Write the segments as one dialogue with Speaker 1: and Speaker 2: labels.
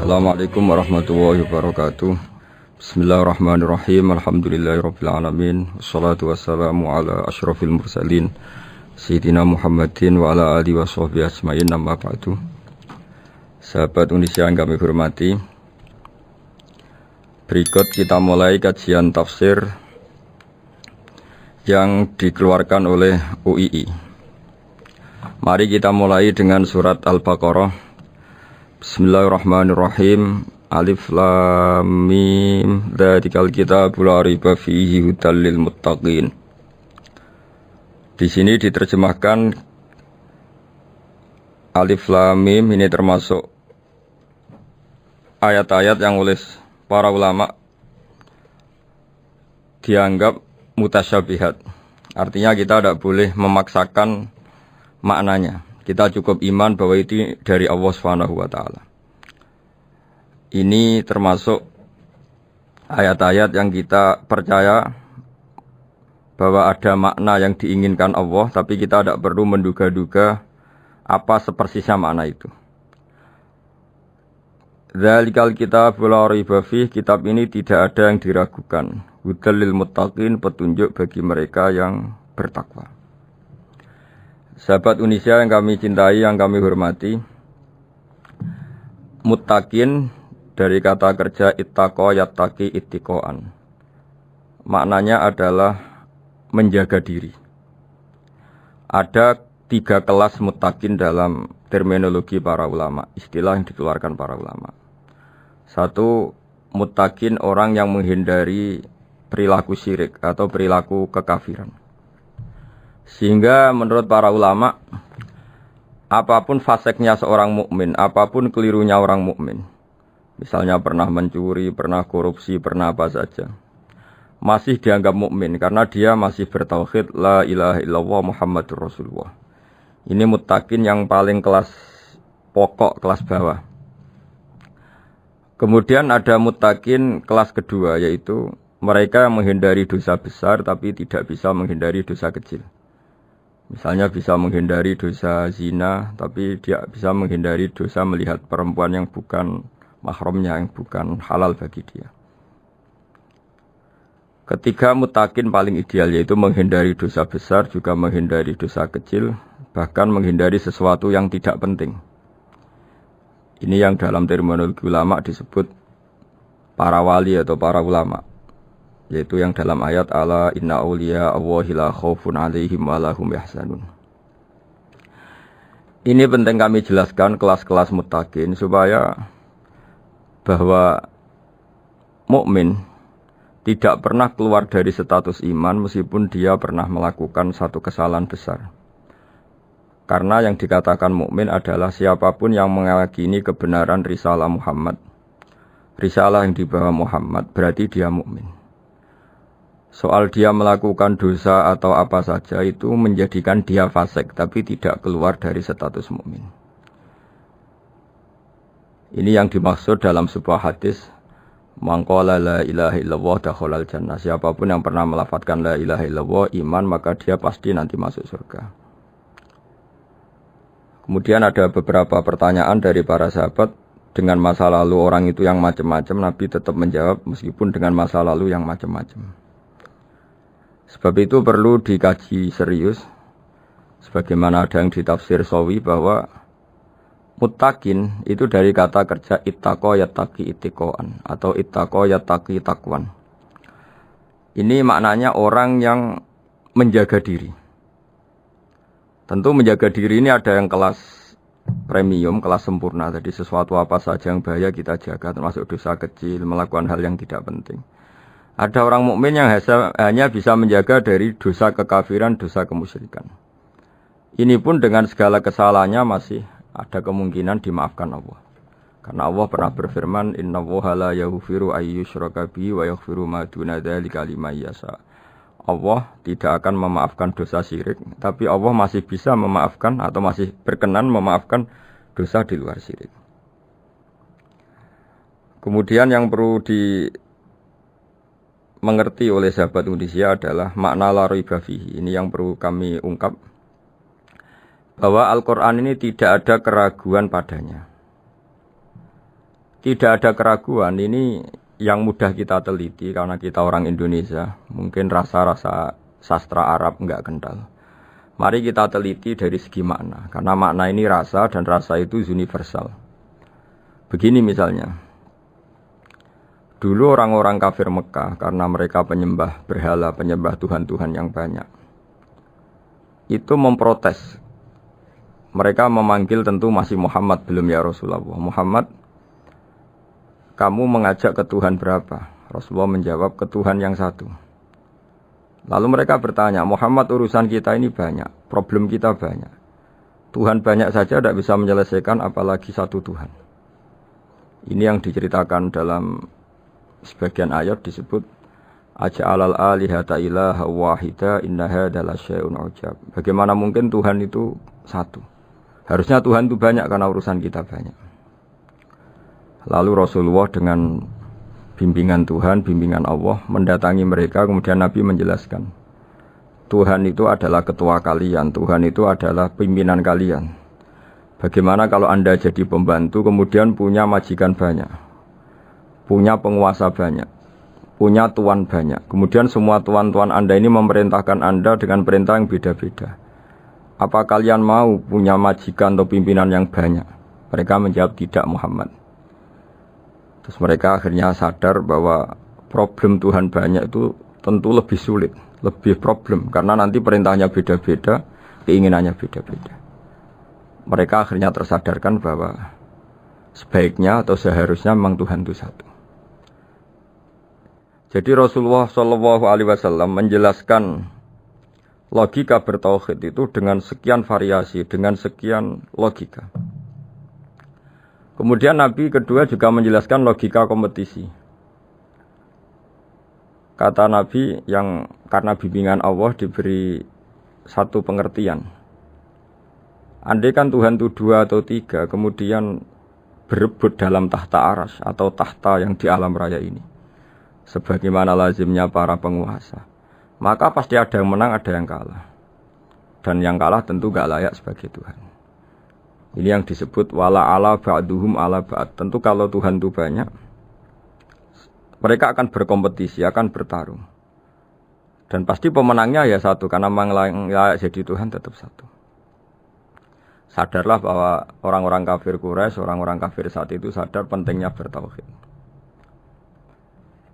Speaker 1: Assalamualaikum warahmatullahi wabarakatuh. Bismillahirrahmanirrahim. Alhamdulillahirabbil alamin. Wassalatu wassalamu ala asyrofil mursalin Sayyidina Muhammadin wa ala alihi washabbihi ajmain. Amma ba'du. Sahabat Indonesia yang kami hormati, berikut kita mulai kajian tafsir yang dikeluarkan oleh UII. Mari kita mulai dengan surat Al-Baqarah. Bismillahirrahmanirrahim. Alif lam mim. Dzalikal kitabul la raiba fihi hudal lil muttaqin. Di sini diterjemahkan Alif lam mim ini termasuk ayat-ayat yang oleh para ulama dianggap mutasyabihat. Artinya kita tidak boleh memaksakan maknanya. Kita cukup iman bahwa itu dari Allah Subhanahu wa taala. Ini termasuk ayat-ayat yang kita percaya bahwa ada makna yang diinginkan Allah, tapi kita tidak perlu menduga-duga apa sepersisnya makna itu. Dzalikal kitabul la raiba fihi, kitab ini tidak ada yang diragukan. Hudal lil muttaqin, petunjuk bagi mereka yang bertakwa. Sahabat Indonesia yang kami cintai, yang kami hormati, muttaqin dari kata kerja ittaqa yattaqi ittiqaan. Maknanya adalah menjaga diri. Ada 3 kelas muttaqin dalam terminologi para ulama, istilah yang dikeluarkan para ulama. 1, muttaqin orang yang menghindari perilaku syirik atau perilaku kekafiran. Sehingga menurut para ulama, apapun faseknya seorang mukmin, apapun kelirunya orang mukmin, misalnya pernah mencuri, pernah korupsi, pernah apa saja, masih dianggap mukmin karena dia masih bertauhid la ilaha illallah Muhammadur Rasulullah. Ini muttaqin yang paling kelas pokok, kelas bawah. Kemudian ada muttaqin kelas kedua, yaitu mereka yang menghindari dosa besar tapi tidak bisa menghindari dosa kecil. Misalnya bisa menghindari dosa zina, tapi dia bisa menghindari dosa melihat perempuan yang bukan mahramnya, yang bukan halal bagi dia. Ketiga muttaqin paling ideal, yaitu menghindari dosa besar, juga menghindari dosa kecil, bahkan menghindari sesuatu yang tidak penting. Ini yang dalam terminologi ulama disebut para wali atau para ulama, yaitu yang dalam ayat ala inna awliya Allahi la khaufun alaihim wa lahum yahzanun. Ini penting kami jelaskan kelas-kelas muttaqin supaya bahwa mukmin tidak pernah keluar dari status iman meskipun dia pernah melakukan satu kesalahan besar. Karena yang dikatakan mukmin adalah siapapun yang meyakini kebenaran risalah Muhammad, risalah yang dibawa Muhammad, berarti dia mukmin. Soal dia melakukan dosa atau apa saja itu menjadikan dia fasik, tapi tidak keluar dari status mukmin. Ini yang dimaksud dalam sebuah hadis, man qala la ilaha illallah dakhalal jannah. Siapapun yang pernah melafadzkan la ilaha illallah iman, maka dia pasti nanti masuk surga. Kemudian ada beberapa pertanyaan dari para sahabat dengan masa lalu orang itu yang macam-macam, Nabi tetap menjawab meskipun dengan masa lalu yang macam-macam. Sebab itu perlu dikaji serius, sebagaimana ada yang ditafsir Sawi bahwa muttaqin itu dari kata kerja ittaqa yattaqi ittiqaan atau ittaqa yattaqi taqwan. Ini maknanya orang yang menjaga diri. Tentu menjaga diri ini ada yang kelas premium, kelas sempurna. Jadi sesuatu apa saja yang bahaya kita jaga, termasuk dosa kecil, melakukan hal yang tidak penting. Ada orang mukmin yang hanya bisa menjaga dari dosa kekafiran, dosa kemusyrikan. Ini pun dengan segala kesalahannya masih ada kemungkinan dimaafkan Allah. Karena Allah pernah berfirman, innallaha la yaghfiru ayyushraka bihi wa yaghfiru ma duna dzalika liman yasha. Allah tidak akan memaafkan dosa syirik, tapi Allah masih bisa memaafkan atau masih berkenan memaafkan dosa di luar syirik. Kemudian yang perlu mengerti oleh sahabat Indonesia adalah makna la raiba fihi. Ini yang perlu kami ungkap, bahwa Al-Quran ini tidak ada keraguan padanya. tidak ada keraguan, ini yang mudah kita teliti karena kita orang Indonesia, mungkin rasa-rasa sastra Arab enggak kental. Mari kita teliti dari segi makna, karena makna ini rasa dan rasa itu universal. Begini misalnya, dulu orang-orang kafir Mekah karena mereka penyembah berhala, penyembah Tuhan-Tuhan yang banyak, itu memprotes. Mereka memanggil tentu masih Muhammad, belum ya Rasulullah. Muhammad, kamu mengajak ke Tuhan berapa? Rasulullah menjawab, ke Tuhan yang satu. Lalu mereka bertanya, Muhammad, urusan kita ini banyak, problem kita banyak. Tuhan banyak saja tidak bisa menyelesaikan, apalagi satu Tuhan. Ini yang diceritakan dalam sebagian ayat disebut, Aja'alal alihata ilaha wahida inna hadza lasyai'un ujab. Bagaimana mungkin Tuhan itu satu? Harusnya Tuhan itu banyak karena urusan kita banyak. Lalu Rasulullah dengan bimbingan Tuhan, bimbingan Allah mendatangi mereka, kemudian Nabi menjelaskan, Tuhan itu adalah ketua kalian, Tuhan itu adalah pimpinan kalian. Bagaimana kalau Anda jadi pembantu kemudian punya majikan banyak, punya penguasa banyak, punya tuan banyak, kemudian semua tuan-tuan Anda ini memerintahkan Anda dengan perintah yang beda-beda. Apa kalian mau punya majikan atau pimpinan yang banyak? Mereka menjawab tidak, Muhammad. Terus mereka akhirnya sadar bahwa problem Tuhan banyak itu tentu lebih sulit, lebih problem, karena nanti perintahnya beda-beda, keinginannya beda-beda. Mereka akhirnya tersadarkan bahwa sebaiknya atau seharusnya memang Tuhan itu satu. Jadi Rasulullah SAW menjelaskan logika bertauhid itu dengan sekian variasi, dengan sekian logika. Kemudian Nabi kedua juga menjelaskan logika kompetisi. Kata Nabi yang karena bimbingan Allah diberi satu pengertian. Andai kan Tuhan itu 2 atau 3, kemudian berebut dalam tahta aras atau tahta yang di alam raya ini, sebagaimana lazimnya para penguasa, maka pasti ada yang menang, ada yang kalah. Dan yang kalah tentu gak layak sebagai Tuhan. Ini yang disebut wala ala ba'duhum ala ba'd. Tentu kalau Tuhan itu banyak, mereka akan berkompetisi, akan bertarung. Dan pasti pemenangnya ya satu, karena memang layak jadi Tuhan tetap satu. Sadarlah bahwa orang-orang kafir Quraisy, orang-orang kafir saat itu sadar pentingnya bertauhid.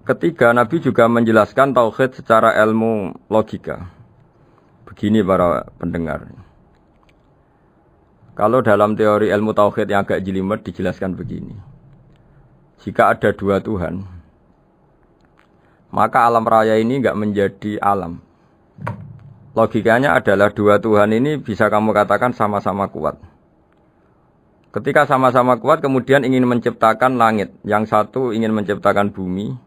Speaker 1: Ketiga, Nabi juga menjelaskan tauhid secara ilmu logika. Begini para pendengar. Kalau dalam teori ilmu tauhid yang agak jelimet dijelaskan begini. Jika ada 2 Tuhan, maka alam raya ini enggak menjadi alam. Logikanya adalah 2 Tuhan ini bisa kamu katakan sama-sama kuat. Ketika sama-sama kuat kemudian ingin menciptakan langit, yang satu ingin menciptakan bumi,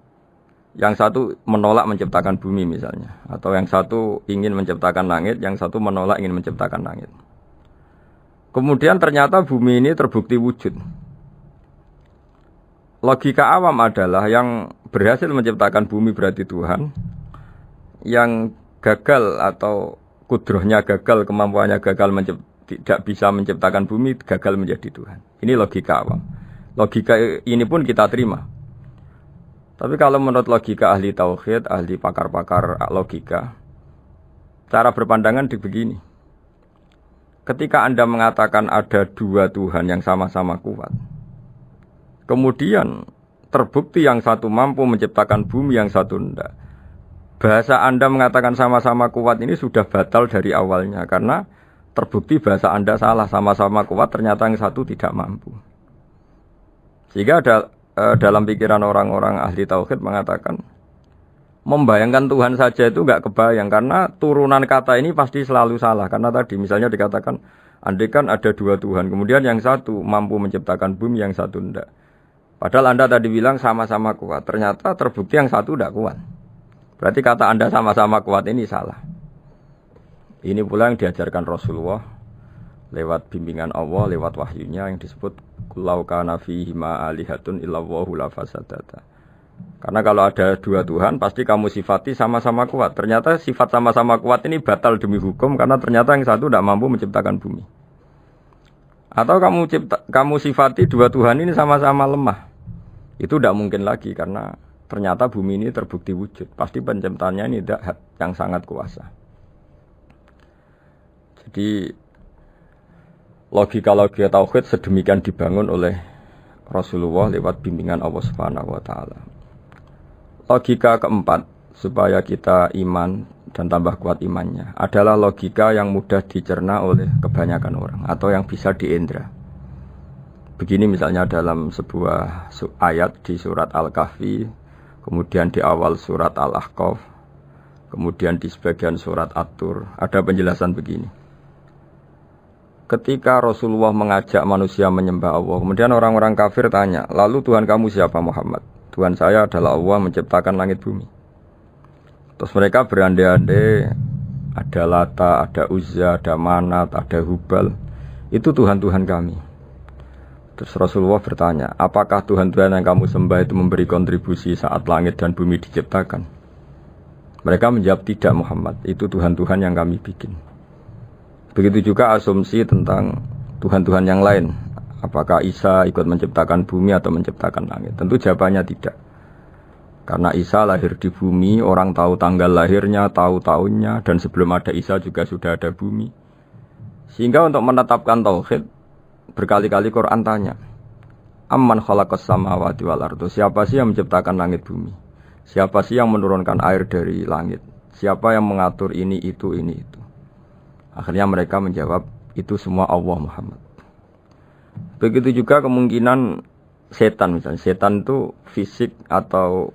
Speaker 1: yang satu menolak menciptakan bumi misalnya. Atau yang satu ingin menciptakan langit, yang satu menolak ingin menciptakan langit. Kemudian ternyata bumi ini terbukti wujud. Logika awam adalah yang berhasil menciptakan bumi berarti Tuhan. Yang gagal atau kudrohnya gagal, kemampuannya gagal tidak bisa menciptakan bumi, gagal menjadi Tuhan. Ini logika awam. Logika ini pun kita terima. Tapi kalau menurut logika ahli tauhid, ahli pakar-pakar logika, cara berpandangan begini. Ketika Anda mengatakan ada 2 Tuhan yang sama-sama kuat, kemudian terbukti yang satu mampu menciptakan bumi, yang satu tidak. Bahasa Anda mengatakan sama-sama kuat ini sudah batal dari awalnya, karena terbukti bahasa Anda salah, sama-sama kuat ternyata yang satu tidak mampu. Sehingga dalam pikiran orang-orang ahli tauhid mengatakan membayangkan Tuhan saja itu enggak kebayang, karena turunan kata ini pasti selalu salah. Karena tadi misalnya dikatakan andai kan ada 2 Tuhan, kemudian yang satu mampu menciptakan bumi, yang satu tidak. Padahal Anda tadi bilang sama-sama kuat, ternyata terbukti yang satu tidak kuat. Berarti kata Anda sama-sama kuat ini salah. Ini pula yang diajarkan Rasulullah lewat bimbingan Allah, lewat wahyunya yang disebut Kullau kana fihi ma alihatun illallahu la fasadata. Karena kalau ada 2 Tuhan pasti kamu sifati sama-sama kuat. Ternyata sifat sama-sama kuat ini batal demi hukum, karena ternyata yang satu tidak mampu menciptakan bumi. Atau kamu sifati 2 Tuhan ini sama-sama lemah. Itu tidak mungkin lagi karena ternyata bumi ini terbukti wujud. Pasti penciptanya ini tidak yang sangat kuasa. Jadi logika-logika tauhid sedemikian dibangun oleh Rasulullah lewat bimbingan Allah Subhanahu wa taala. Logika keempat supaya kita iman dan tambah kuat imannya adalah logika yang mudah dicerna oleh kebanyakan orang atau yang bisa diindra. Begini misalnya dalam sebuah ayat di surat Al-Kahfi, kemudian di awal surat Al-Ahqaf, kemudian di sebagian surat At-Tur, ada penjelasan begini. Ketika Rasulullah mengajak manusia menyembah Allah, kemudian orang-orang kafir tanya, lalu Tuhan kamu siapa Muhammad? Tuhan saya adalah Allah menciptakan langit bumi. Terus mereka berandai-andai, ada Lata, ada Uzza, ada Manat, ada Hubal. Itu Tuhan-Tuhan kami. Terus Rasulullah bertanya, apakah Tuhan-Tuhan yang kamu sembah itu memberi kontribusi saat langit dan bumi diciptakan? Mereka menjawab, tidak Muhammad, itu Tuhan-Tuhan yang kami bikin. Begitu juga asumsi tentang Tuhan-Tuhan yang lain. Apakah Isa ikut menciptakan bumi atau menciptakan langit? Tentu jawabannya tidak. Karena Isa lahir di bumi, orang tahu tanggal lahirnya, tahu tahunnya, dan sebelum ada Isa juga sudah ada bumi. Sehingga untuk menetapkan tauhid, berkali-kali Quran tanya, Amman khalaqas samawati wal ardu, siapa sih yang menciptakan langit bumi? Siapa sih yang menurunkan air dari langit? Siapa yang mengatur ini, itu, ini, itu? Akhirnya mereka menjawab, itu semua Allah Muhammad. Begitu juga kemungkinan setan misalnya. Setan itu fisik atau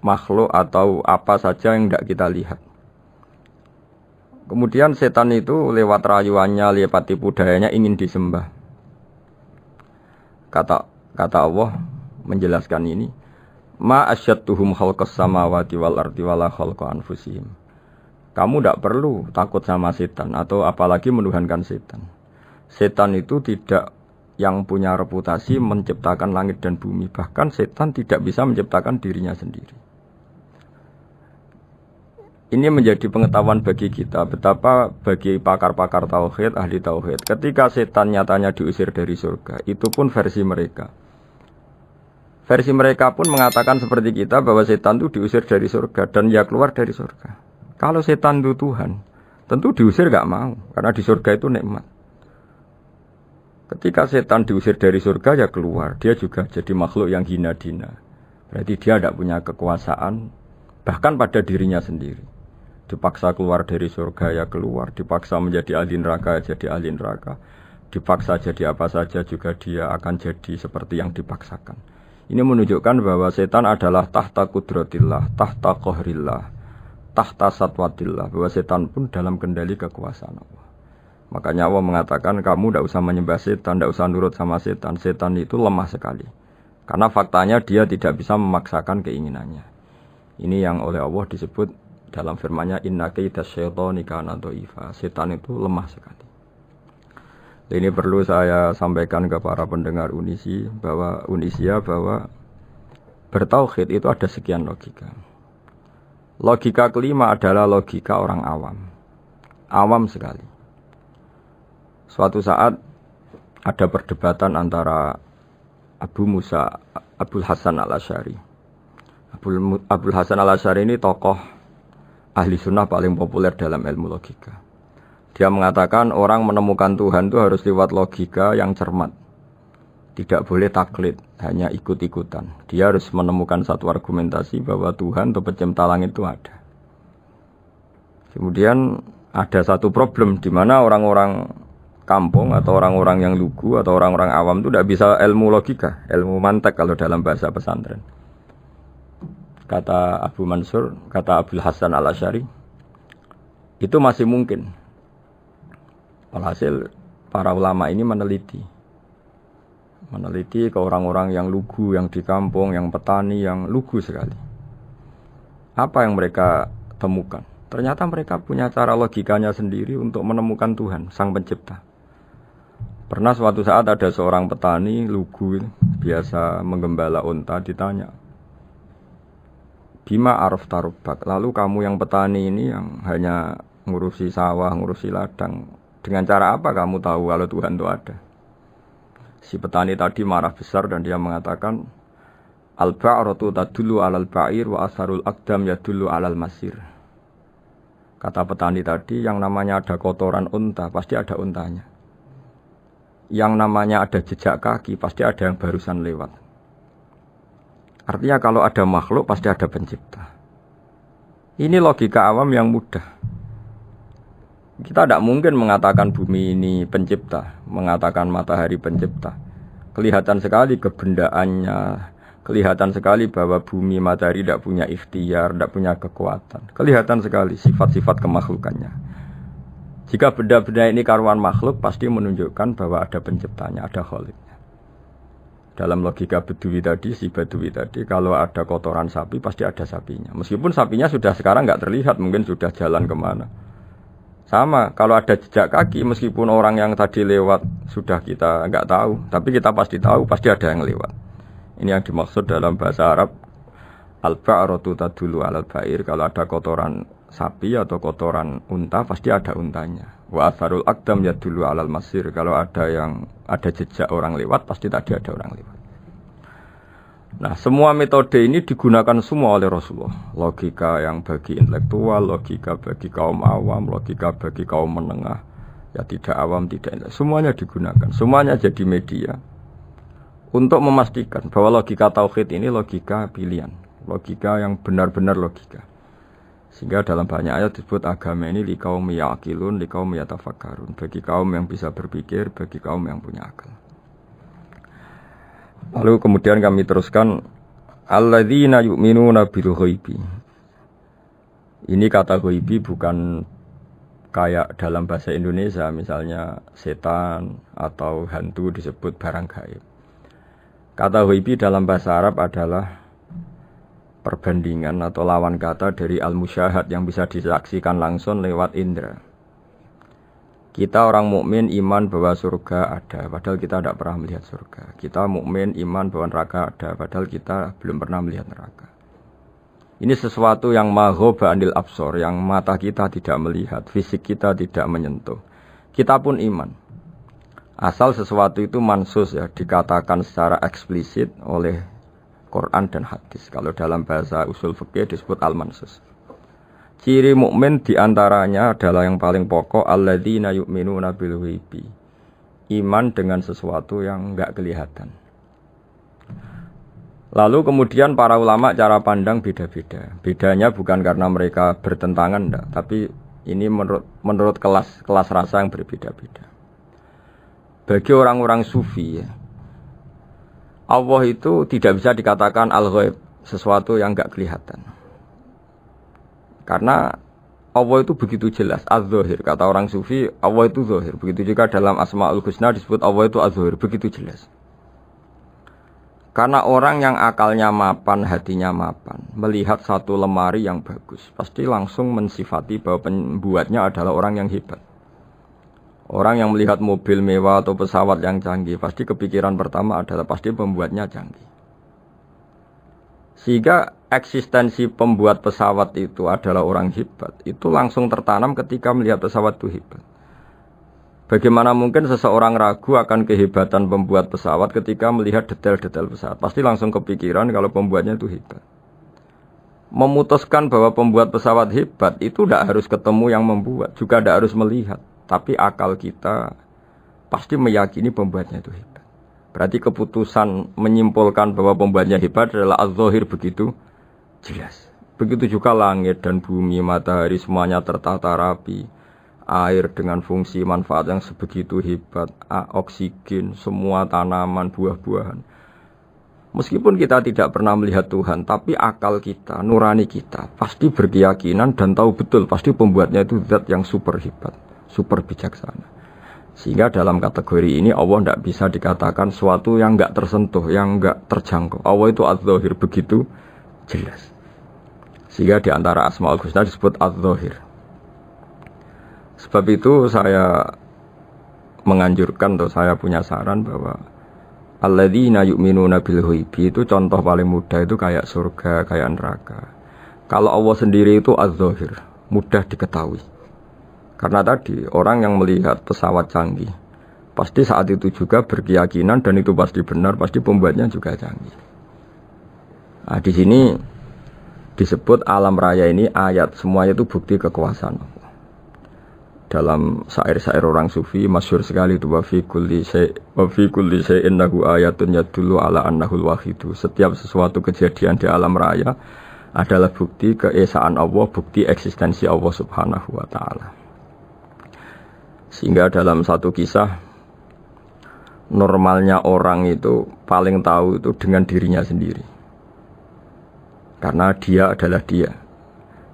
Speaker 1: makhluk atau apa saja yang tidak kita lihat. Kemudian setan itu lewat rayuannya, lewat tipu dayanya ingin disembah. Kata Allah menjelaskan ini, ma asyadtuhum khalqas samawati wal ardi wala khalqa anfusihim. Kamu tidak perlu takut sama setan atau apalagi menuhankan setan. Setan itu tidak yang punya reputasi menciptakan langit dan bumi. Bahkan setan tidak bisa menciptakan dirinya sendiri. Ini menjadi pengetahuan bagi kita betapa bagi pakar-pakar tauhid, ahli tauhid, ketika setan nyatanya diusir dari surga, itu pun versi mereka. Versi mereka pun mengatakan seperti kita bahwa setan itu diusir dari surga dan ya keluar dari surga. Kalau setan itu Tuhan, tentu diusir gak mau, karena di surga itu nikmat. Ketika setan diusir dari surga ya keluar, dia juga jadi makhluk yang hina-dina. Berarti dia tidak punya kekuasaan, bahkan pada dirinya sendiri. Dipaksa keluar dari surga ya keluar, dipaksa menjadi ahli neraka ya jadi ahli neraka, dipaksa jadi apa saja juga dia akan jadi seperti yang dipaksakan. Ini menunjukkan bahwa setan adalah tahta kudratillah, tahta qahrillah, tahta satwatillah, bahwa setan pun dalam kendali kekuasaan Allah. Makanya Allah mengatakan kamu tidak usah menyembah setan, tidak usah nurut sama setan. Setan itu lemah sekali, karena faktanya dia tidak bisa memaksakan keinginannya. Ini yang oleh Allah disebut dalam firman-Nya inna kaidas syaitani kana dhaifa. Setan itu lemah sekali. Ini perlu saya sampaikan ke para pendengar Unisia bahwa bertauhid itu ada sekian logika. Logika kelima adalah logika orang awam. Awam sekali. Suatu saat ada perdebatan antara Abul Hasan al-Asy'ari. Abul Hasan al-Asy'ari ini tokoh ahli sunnah paling populer dalam ilmu logika. Dia mengatakan orang menemukan Tuhan itu harus lewat logika yang cermat. Tidak boleh taklid, hanya ikut-ikutan. Dia harus menemukan satu argumentasi bahwa Tuhan atau pencipta langit itu ada. Kemudian ada satu problem di mana orang-orang kampung atau orang-orang yang lugu atau orang-orang awam itu tidak bisa ilmu logika, ilmu mantek kalau dalam bahasa pesantren. Kata Abu Mansur, kata Abul Hasan al-Asy'ari, itu masih mungkin. Alhasil para ulama ini meneliti ke orang-orang yang lugu, yang di kampung, yang petani, yang lugu sekali. Apa yang mereka temukan? Ternyata mereka punya cara logikanya sendiri untuk menemukan Tuhan, Sang Pencipta. Pernah suatu saat ada seorang petani lugu, biasa menggembala unta, ditanya, Bima araf tarubak, lalu kamu yang petani ini yang hanya ngurusi sawah, ngurusi ladang, dengan cara apa kamu tahu kalau Tuhan itu ada? Si petani tadi marah besar dan dia mengatakan, Al-ba'ratu tadullu 'alal ba'ir wa asarul aqdam yadullu 'alal masir. Kata petani tadi, yang namanya ada kotoran unta, pasti ada untanya. Yang namanya ada jejak kaki, pasti ada yang barusan lewat. Artinya kalau ada makhluk, pasti ada pencipta. Ini logika awam yang mudah. Kita tidak mungkin mengatakan bumi ini pencipta, mengatakan matahari pencipta. Kelihatan sekali kebendaannya, kelihatan sekali bahwa bumi matahari tidak punya ikhtiar, tidak punya kekuatan. Kelihatan sekali sifat-sifat kemakhlukannya. Jika benda-benda ini karuan makhluk, pasti menunjukkan bahwa ada penciptanya, ada khaliknya. Dalam logika Bedui tadi, si Bedui tadi, kalau ada kotoran sapi, pasti ada sapinya. Meskipun sapinya sudah sekarang nggak terlihat, mungkin sudah jalan kemana. Sama, kalau ada jejak kaki, meskipun orang yang tadi lewat sudah kita nggak tahu, tapi kita pasti tahu, pasti ada yang lewat. Ini yang dimaksud dalam bahasa Arab, al-ba'ratu tadullu 'alal ba'ir. Kalau ada kotoran sapi atau kotoran unta, pasti ada untanya. Wa atharul aqdam yadullu 'alal masir. Kalau ada jejak orang lewat, pasti tadi ada orang lewat. Nah, semua metode ini digunakan semua oleh Rasulullah. Logika yang bagi intelektual, logika bagi kaum awam, logika bagi kaum menengah, ya tidak awam, tidak intelektual. Semuanya digunakan, semuanya jadi media untuk memastikan bahwa logika tauhid ini logika pilihan, logika yang benar-benar logika. Sehingga dalam banyak ayat disebut agama ini liqaum ya'qilun, liqaum yatafakkarun, bagi kaum yang bisa berpikir, bagi kaum yang punya akal. Lalu kemudian kami teruskan alladzina yu'minuna bil ghaibi. Ini kata ghaibi bukan kayak dalam bahasa Indonesia misalnya setan atau hantu disebut barang gaib. Kata ghaibi dalam bahasa Arab adalah perbandingan atau lawan kata dari al-musyahad yang bisa disaksikan langsung lewat indera. Kita orang mukmin iman bahwa surga ada, padahal kita tidak pernah melihat surga. Kita mukmin iman bahwa neraka ada, padahal kita belum pernah melihat neraka. Ini sesuatu yang maghoba anil absor, yang mata kita tidak melihat, fisik kita tidak menyentuh. Kita pun iman. Asal sesuatu itu mansus ya, dikatakan secara eksplisit oleh Quran dan hadis. Kalau dalam bahasa usul fikih disebut al-mansus. Ciri mukmin diantaranya adalah yang paling pokok alladzina yu'minuna bil ghaibi. Iman dengan sesuatu yang enggak kelihatan. Lalu kemudian para ulama cara pandang beda-beda. Bedanya bukan karena mereka bertentangan enggak, tapi ini menurut kelas rasa yang berbeda-beda. Bagi orang-orang sufi ya, Allah itu tidak bisa dikatakan al-ghaib, sesuatu yang enggak kelihatan. Karena Allah itu begitu jelas, az-zahir. Kata orang sufi, Allah itu zahir. Begitu juga dalam Asma'ul Husna disebut Allah itu az-zahir, begitu jelas. Karena orang yang akalnya mapan, hatinya mapan, melihat satu lemari yang bagus, pasti langsung mensifati bahwa pembuatnya adalah orang yang hebat. Orang yang melihat mobil mewah atau pesawat yang canggih, pasti kepikiran pertama adalah pasti pembuatnya canggih. Sehingga eksistensi pembuat pesawat itu adalah orang hebat, itu langsung tertanam ketika melihat pesawat itu hebat. Bagaimana mungkin seseorang ragu akan kehebatan pembuat pesawat ketika melihat detail-detail pesawat? Pasti langsung kepikiran kalau pembuatnya itu hebat. Memutuskan bahwa pembuat pesawat hebat itu tidak harus ketemu yang membuat, juga tidak harus melihat. Tapi akal kita pasti meyakini pembuatnya itu hebat. Berarti keputusan menyimpulkan bahwa pembuatnya hebat adalah az-zahir begitu jelas. Begitu juga langit dan bumi, matahari semuanya tertata rapi. Air dengan fungsi manfaat yang sebegitu hebat, oksigen, semua tanaman, buah-buahan. Meskipun kita tidak pernah melihat Tuhan, tapi akal kita, nurani kita pasti berkeyakinan dan tahu betul pasti pembuatnya itu zat yang super hebat, super bijaksana. Sehingga dalam kategori ini Allah tidak bisa dikatakan suatu yang enggak tersentuh, yang enggak terjangkau. Allah itu az-zahir begitu jelas. Sehingga di antara Asmaul Husna disebut az-zahir. Sebab itu saya menganjurkan atau saya punya saran bahwa alladzina yu'minuna bil ghaibi itu contoh paling mudah itu kayak surga, kayak neraka. Kalau Allah sendiri itu az-zahir, mudah diketahui. Karena tadi orang yang melihat pesawat canggih pasti saat itu juga berkeyakinan dan itu pasti benar, pasti pembuatnya juga canggih. Nah, di sini disebut alam raya ini ayat, semuanya itu bukti kekuasaan Allah. Dalam syair-syair orang sufi masyhur sekali itu wa fi kulli syai'in lahu ayatun yadullu ala annahul wahidu. Setiap sesuatu kejadian di alam raya adalah bukti keesaan Allah, bukti eksistensi Allah Subhanahu wa taala. Sehingga dalam satu kisah, normalnya orang itu paling tahu itu dengan dirinya sendiri. Karena dia adalah dia.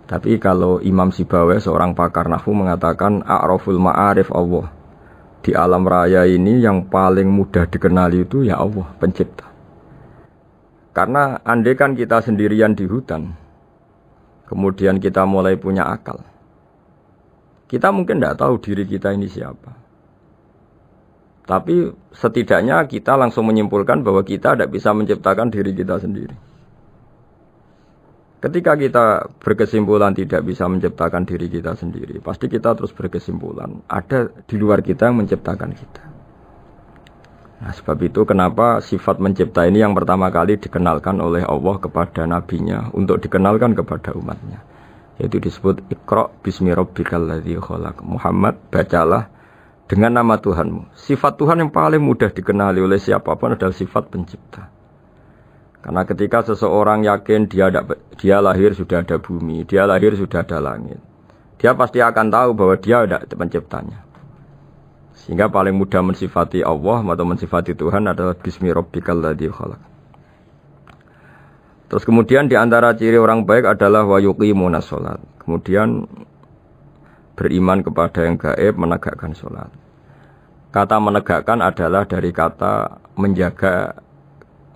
Speaker 1: Tapi kalau Imam Sibawai, seorang pakar nahwu, mengatakan a'raful ma'arif Allah. Di alam raya ini yang paling mudah dikenali itu ya Allah, pencipta. Karena andai kan kita sendirian di hutan, kemudian kita mulai punya akal, kita mungkin tidak tahu diri kita ini siapa. Tapi setidaknya kita langsung menyimpulkan bahwa kita tidak bisa menciptakan diri kita sendiri. Ketika kita berkesimpulan tidak bisa menciptakan diri kita sendiri, pasti kita terus berkesimpulan ada di luar kita yang menciptakan kita. Nah, sebab itu kenapa sifat mencipta ini yang pertama kali dikenalkan oleh Allah kepada nabinya untuk dikenalkan kepada umatnya. Yaitu disebut Iqra bismi rabbikal ladzi khalaq. Muhammad, bacalah dengan nama Tuhanmu. Sifat Tuhan yang paling mudah dikenali oleh siapapun adalah sifat pencipta. Karena ketika seseorang yakin dia lahir sudah ada bumi, dia lahir sudah ada langit, dia pasti akan tahu bahwa dia ada penciptanya. Sehingga paling mudah mensifati Allah atau mensifati Tuhan adalah bismi rabbikal ladzi khalaq. Terus kemudian di antara ciri orang baik adalah wa yuqimunas shalat. Kemudian beriman kepada yang gaib, menegakkan salat. Kata menegakkan adalah dari kata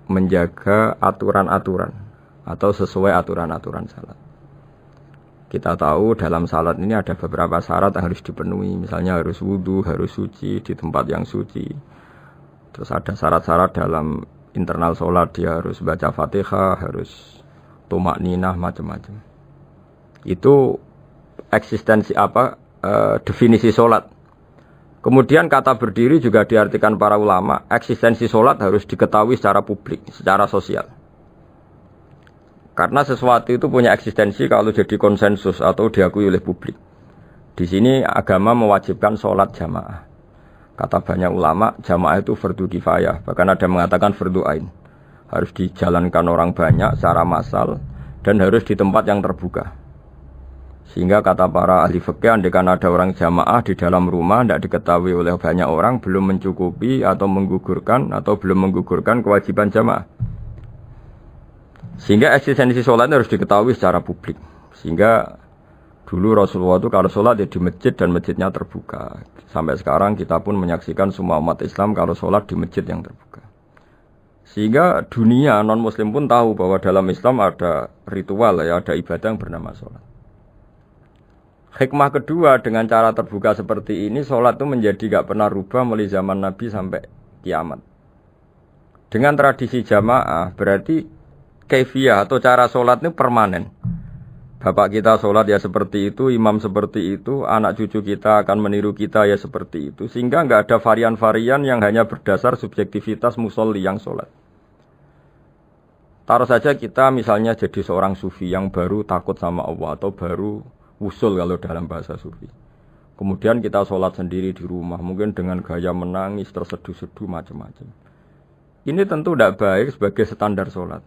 Speaker 1: menjaga aturan-aturan atau sesuai aturan-aturan salat. Kita tahu dalam salat ini ada beberapa syarat yang harus dipenuhi. Misalnya harus wudu, harus suci di tempat yang suci. Terus ada syarat-syarat dalam internal salat, dia harus baca Fatihah, harus tumakninah, macam-macam. Itu eksistensi definisi salat. Kemudian kata berdiri juga diartikan para ulama, eksistensi sholat harus diketahui secara publik, secara sosial. Karena sesuatu itu punya eksistensi kalau jadi konsensus atau diakui oleh publik. Di sini agama mewajibkan sholat jamaah. Kata banyak ulama, jamaah itu fardu kifayah, bahkan ada mengatakan fardu ain. Harus dijalankan orang banyak secara massal dan harus di tempat yang terbuka. Sehingga kata para ahli fikih, andaikan ada orang jamaah di dalam rumah tidak diketahui oleh banyak orang, belum mencukupi atau belum menggugurkan kewajiban jamaah. Sehingga eksistensi sholat harus diketahui secara publik. Sehingga dulu Rasulullah itu kalau sholat ya di masjid dan masjidnya terbuka. Sampai sekarang kita pun menyaksikan semua umat Islam kalau sholat di masjid yang terbuka. Sehingga dunia non-muslim pun tahu bahwa dalam Islam ada ritual, ya, ada ibadah yang bernama sholat. Hikmah kedua, dengan cara terbuka seperti ini, sholat itu menjadi gak pernah rubah mulai zaman Nabi sampai kiamat. Dengan tradisi jamaah, berarti kaifiyah atau cara sholat ini permanen. Bapak kita sholat ya seperti itu, imam seperti itu, anak cucu kita akan meniru kita ya seperti itu. Sehingga gak ada varian-varian yang hanya berdasar subjektivitas musolli yang sholat. Taruh saja kita misalnya jadi seorang sufi yang baru takut sama Allah atau baru usul kalau dalam bahasa sufi. Kemudian kita sholat sendiri di rumah, mungkin dengan gaya menangis, terseduh-seduh, macam-macam. Ini tentu tidak baik sebagai standar sholat.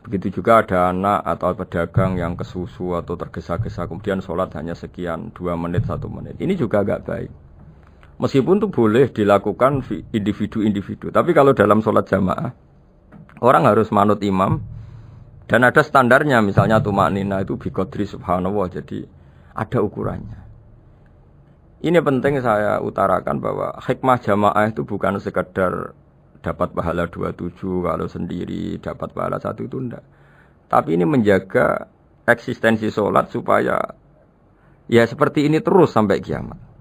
Speaker 1: Begitu juga ada anak atau pedagang yang kesusu atau tergesa-gesa, kemudian sholat hanya sekian, 2 menit, 1 menit. Ini juga agak baik. Meskipun itu boleh dilakukan individu-individu. Tapi kalau dalam sholat jamaah, orang harus manut imam. Dan ada standarnya, misalnya tumakninah itu biqadri subhanallah, jadi ada ukurannya. Ini penting saya utarakan bahwa hikmah jamaah itu bukan sekedar dapat pahala 27 kalau sendiri, dapat pahala 1 itu enggak. Tapi ini menjaga eksistensi sholat supaya ya seperti ini terus sampai kiamat.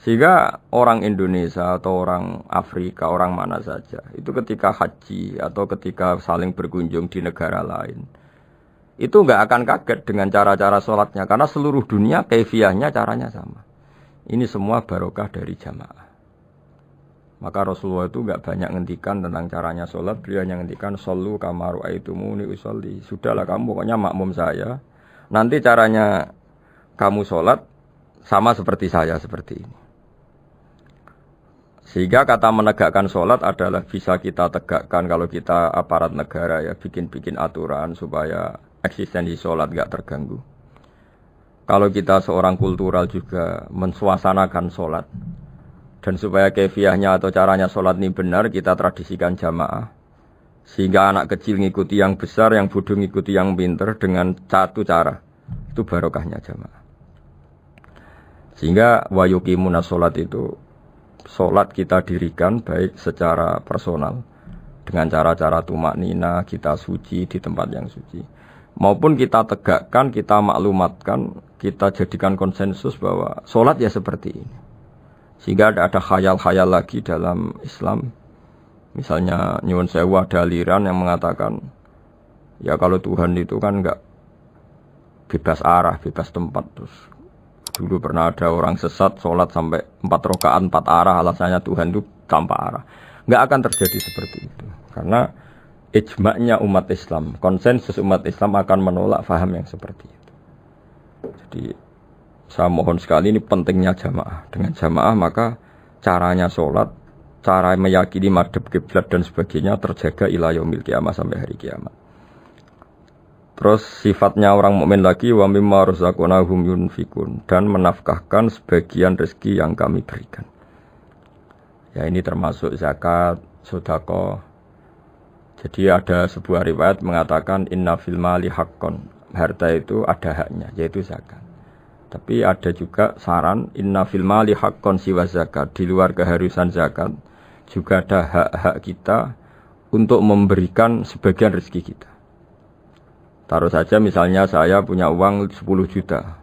Speaker 1: Sehingga orang Indonesia atau orang Afrika, orang mana saja, itu ketika haji atau ketika saling berkunjung di negara lain, itu nggak akan kaget dengan cara-cara sholatnya, karena seluruh dunia kaifiyahnya caranya sama. Ini semua barokah dari jamaah. Maka Rasulullah itu enggak banyak ngendikan tentang caranya sholat. Beliau hanya ngendikan shollu kama ra'aitumuni usolli. Sudahlah kamu pokoknya makmum saya. Nanti caranya kamu sholat sama seperti saya seperti ini. Sehingga kata menegakkan sholat adalah bisa kita tegakkan kalau kita aparat negara ya bikin-bikin aturan supaya eksistensi sholat gak terganggu. Kalau kita seorang kultural juga mensuasanakan sholat dan supaya kefiahnya atau caranya sholat ini benar kita tradisikan jamaah. Sehingga anak kecil ngikuti yang besar, yang bodoh ngikuti yang pinter dengan satu cara. Itu barokahnya jamaah. Sehingga wayukimuna sholat itu sholat kita dirikan baik secara personal dengan cara-cara tumak nina kita suci di tempat yang suci maupun kita tegakkan, kita maklumatkan, kita jadikan konsensus bahwa sholat ya seperti ini sehingga ada khayal-khayal lagi dalam Islam. Misalnya nyuwun sewu ada aliran yang mengatakan ya kalau Tuhan itu kan enggak bebas arah, bebas tempat. Terus dulu pernah ada orang sesat sholat sampai 4 rakaat 4 arah, alasannya Tuhan itu tanpa arah. Nggak akan terjadi seperti itu. Karena ijma'nya umat Islam, konsensus umat Islam akan menolak faham yang seperti itu. Jadi saya mohon sekali ini pentingnya jamaah. Dengan jamaah maka caranya sholat, cara meyakini madhab kiblat dan sebagainya terjaga ila yaumil qiyamah sampai hari kiamat. Terus sifatnya orang mukmin lagi wa mimma razaqnahum yunfikun dan menafkahkan sebagian rezeki yang kami berikan. Ya ini termasuk zakat, sedekah. Jadi ada sebuah riwayat mengatakan inna fil mali haqqon. Harta itu ada haknya yaitu zakat. Tapi ada juga saran inna fil mali haqqon siwa zakat. Di luar keharusan zakat juga ada hak-hak kita untuk memberikan sebagian rezeki kita. Taruh saja misalnya saya punya uang 10 juta.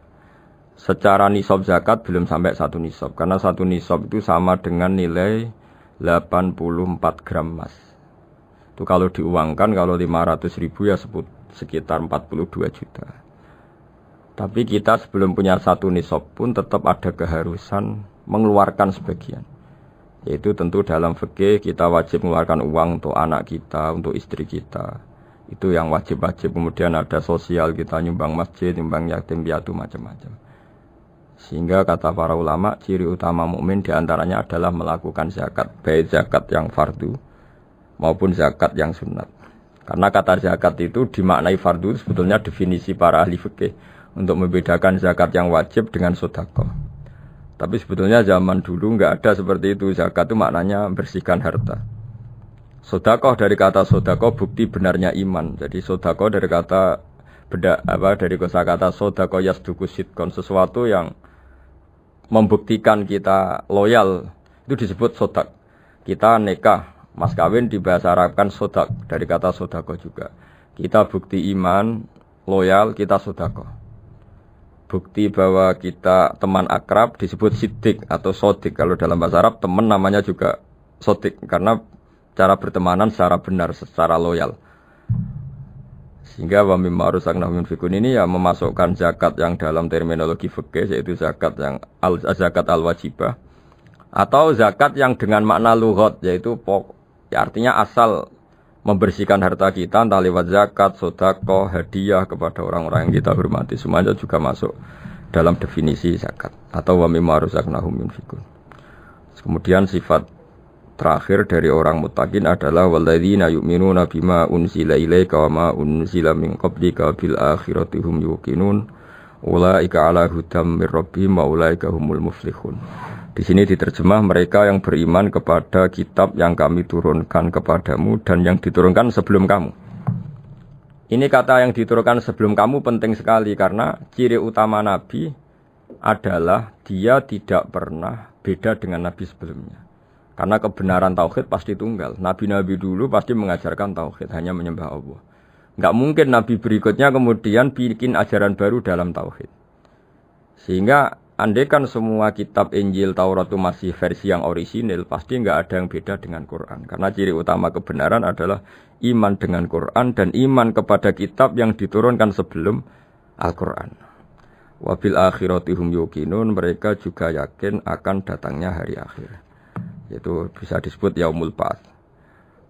Speaker 1: Secara nisab zakat belum sampai 1 nisab. Karena 1 nisab itu sama dengan nilai 84 gram emas. Itu kalau diuangkan, kalau 500 ribu ya sekitar 42 juta. Tapi kita sebelum punya 1 nisab pun tetap ada keharusan mengeluarkan sebagian. Yaitu tentu dalam fikih kita wajib mengeluarkan uang untuk anak kita, untuk istri kita. Itu yang wajib-wajib. Kemudian ada sosial, kita nyumbang masjid, nyumbang yatim piatu macam-macam. Sehingga kata para ulama, ciri utama mukmin diantaranya adalah melakukan zakat, baik zakat yang fardu maupun zakat yang sunat. Karena kata zakat itu dimaknai fardu sebetulnya definisi para ahli fikih untuk membedakan zakat yang wajib dengan sedekah. Tapi sebetulnya zaman dulu enggak ada seperti itu. Zakat itu maknanya bersihkan harta. Sedekah dari kata sedekah bukti benarnya iman. Jadi sedekah dari kata dari kosakata sedekah yasduqu sidqon, sesuatu yang membuktikan kita loyal itu disebut sedekah. Kita nikah, mas kawin di bahasa Arab kan sedekah dari kata sedekah juga. Kita bukti iman, loyal, kita sedekah. Bukti bahwa kita teman akrab disebut siddiq atau sodik. Kalau dalam bahasa Arab teman namanya juga sodik karena cara bertemanan secara benar, secara loyal. Sehingga wa mimma razaqnahum yunfikun ini ya memasukkan zakat yang dalam terminologi fikih yaitu zakat yang zakat al-wajibah atau zakat yang dengan makna lughat yaitu ya artinya asal membersihkan harta kita entah lewat zakat, sedekah, hadiah kepada orang-orang yang kita hormati, semuanya juga masuk dalam definisi zakat atau wa mimma razaqnahum yunfikun. Kemudian sifat terakhir dari orang muttaqin adalah walladzina yu'minuna bima unzila ilaika wa ma unzila min qablika bil akhirati hum yuqinun ulaika ala hudam mir rabbihim wa ulaika humul muflihun. Di sini diterjemah mereka yang beriman kepada kitab yang kami turunkan kepadamu dan yang diturunkan sebelum kamu. Ini kata yang diturunkan sebelum kamu penting sekali karena ciri utama Nabi adalah dia tidak pernah beda dengan Nabi sebelumnya. Karena kebenaran tauhid pasti tunggal. Nabi-nabi dulu pasti mengajarkan tauhid, hanya menyembah Allah. Enggak mungkin nabi berikutnya kemudian bikin ajaran baru dalam tauhid. Sehingga andaikan semua kitab Injil, Taurat itu masih versi yang orisinil, pasti enggak ada yang beda dengan Quran. Karena ciri utama kebenaran adalah iman dengan Quran dan iman kepada kitab yang diturunkan sebelum Al-Quran. Wabil akhirati hum yuqinun, mereka juga yakin akan datangnya hari akhir. yaitu bisa disebut yaumul ba'ats.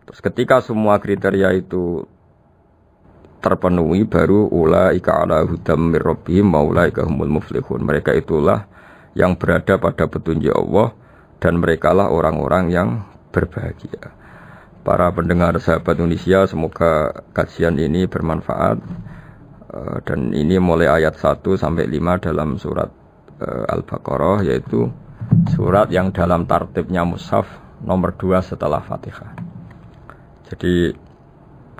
Speaker 1: Terus ketika semua kriteria itu terpenuhi, baru ulaika ala hudam mir rabbihim wa ulaika humul muflihun. Mereka itulah yang berada pada petunjuk Allah dan merekalah orang-orang yang berbahagia. Para pendengar sahabat Indonesia, semoga kajian ini bermanfaat. Dan ini mulai ayat 1 sampai 5 dalam surat Al-Baqarah, yaitu surat yang dalam tartibnya mushaf nomor 2 setelah Fatihah. Jadi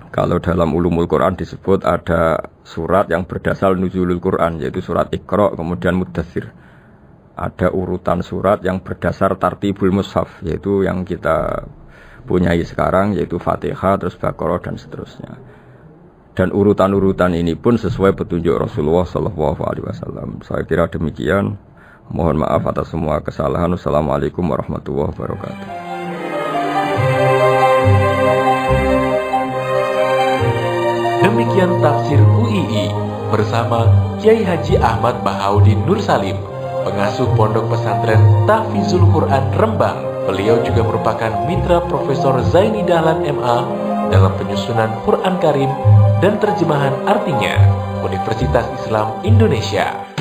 Speaker 1: kalau dalam ulumul Quran disebut ada surat yang berdasar nuzulul Quran, yaitu surat Iqra, kemudian Muddatsir. Ada urutan surat yang berdasar tartibul mushaf, yaitu yang kita punyai sekarang, yaitu Fatihah, terus Baqarah dan seterusnya. Dan urutan-urutan ini pun sesuai petunjuk Rasulullah SAW. Saya kira demikian. Mohon maaf atas semua kesalahan. Wassalamualaikum warahmatullahi wabarakatuh.
Speaker 2: Demikian tafsir UII bersama Kiai Haji Ahmad Bahaudin Nur Salim, pengasuh Pondok Pesantren Tahfizul Quran Rembang. Beliau juga merupakan mitra Profesor Zaini Dahlan MA dalam penyusunan Quran Karim dan terjemahan artinya Universitas Islam Indonesia.